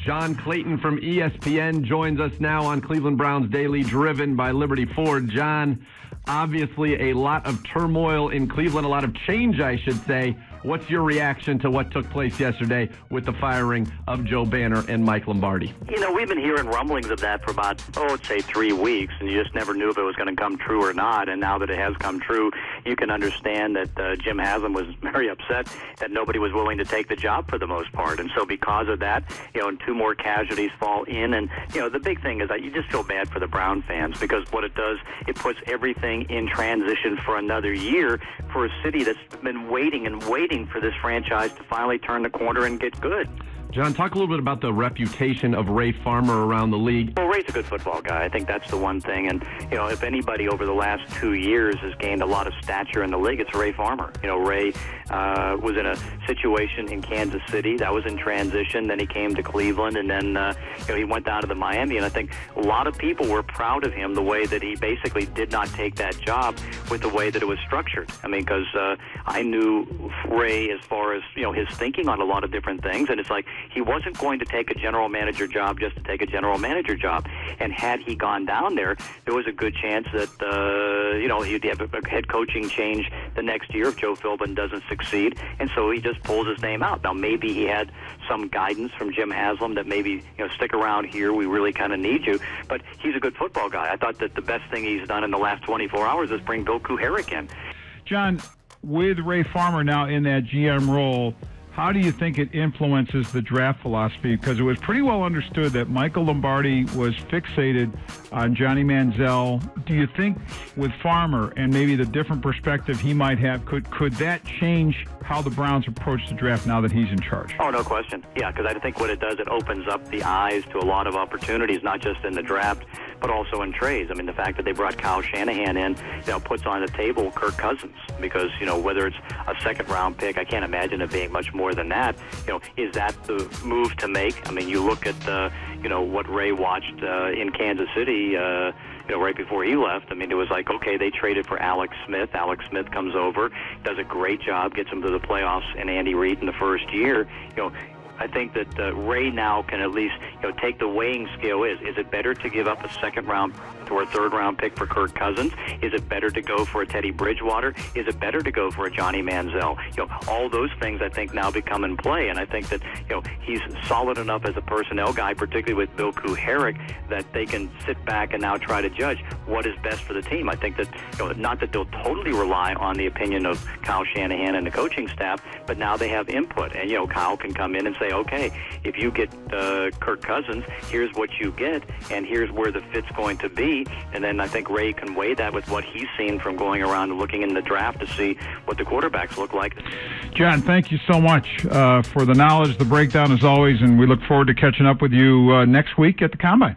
John Clayton from ESPN joins us now on Cleveland Browns Daily, driven by Liberty Ford. John, obviously a lot of turmoil in Cleveland, a lot of change, I should say. What's your reaction to what took place yesterday with the firing of Joe Banner and Mike Lombardi? You know, we've been hearing rumblings of that for about, let's say 3 weeks, and you just never knew if it was going to come true or not. And now that it has come true, you can understand that Jim Haslam was very upset that nobody was willing to take the job for the most part. And so because of that, and 2 more casualties fall in. And, the big thing is that you just feel bad for the Brown fans, because what it does, it puts everything in transition for another year for a city that's been waiting and waiting for this franchise to finally turn the corner and get good. John, talk a little bit about the reputation of Ray Farmer around the league. Well, Ray's a good football guy. I think that's the one thing. And, if anybody over the last 2 years has gained a lot of stature in the league, it's Ray Farmer. Ray was in a situation in Kansas City. That was in transition. Then he came to Cleveland, and then, he went down to the Miami. And I think a lot of people were proud of him the way that he basically did not take that job with the way that it was structured. I mean, because I knew Ray as far as, his thinking on a lot of different things. And it's like, he wasn't going to take a general manager job just to take a general manager job. And had he gone down there, there was a good chance that, he'd have a head coaching change the next year if Joe Philbin doesn't succeed. And so he just pulls his name out. Now, maybe he had some guidance from Jim Haslam that maybe, stick around here, we really kind of need you. But he's a good football guy. I thought that the best thing he's done in the last 24 hours is bring Bill Kuharich in. John, with Ray Farmer now in that GM role, how do you think it influences the draft philosophy? Because it was pretty well understood that Michael Lombardi was fixated on Johnny Manziel. Do you think with Farmer and maybe the different perspective he might have, could that change how the Browns approach the draft now that he's in charge? Oh, no question. Yeah, because I think what it does, it opens up the eyes to a lot of opportunities, not just in the draft, but also in trades. I mean, the fact that they brought Kyle Shanahan in, puts on the table Kirk Cousins, because, whether it's a second-round pick, I can't imagine it being much more than that. Is that the move to make? I mean, you look at, what Ray watched in Kansas City, right before he left. I mean, it was like, okay, they traded for Alex Smith. Alex Smith comes over, does a great job, gets them to the playoffs, and Andy Reid in the first year. I think that Ray now can at least, take the weighing scale. Is it better to give up a second-round or a third-round pick for Kirk Cousins? Is it better to go for a Teddy Bridgewater? Is it better to go for a Johnny Manziel? All those things I think now become in play, and I think that, he's solid enough as a personnel guy, particularly with Bill Kuharich, that they can sit back and now try to judge what is best for the team. I think that, not that they'll totally rely on the opinion of Kyle Shanahan and the coaching staff, but now they have input, and, Kyle can come in and say, okay, if you get Kirk Cousins, here's what you get, and here's where the fit's going to be. And then I think Ray can weigh that with what he's seen from going around and looking in the draft to see what the quarterbacks look like. John, thank you so much for the knowledge, the breakdown as always, and we look forward to catching up with you next week at the Combine.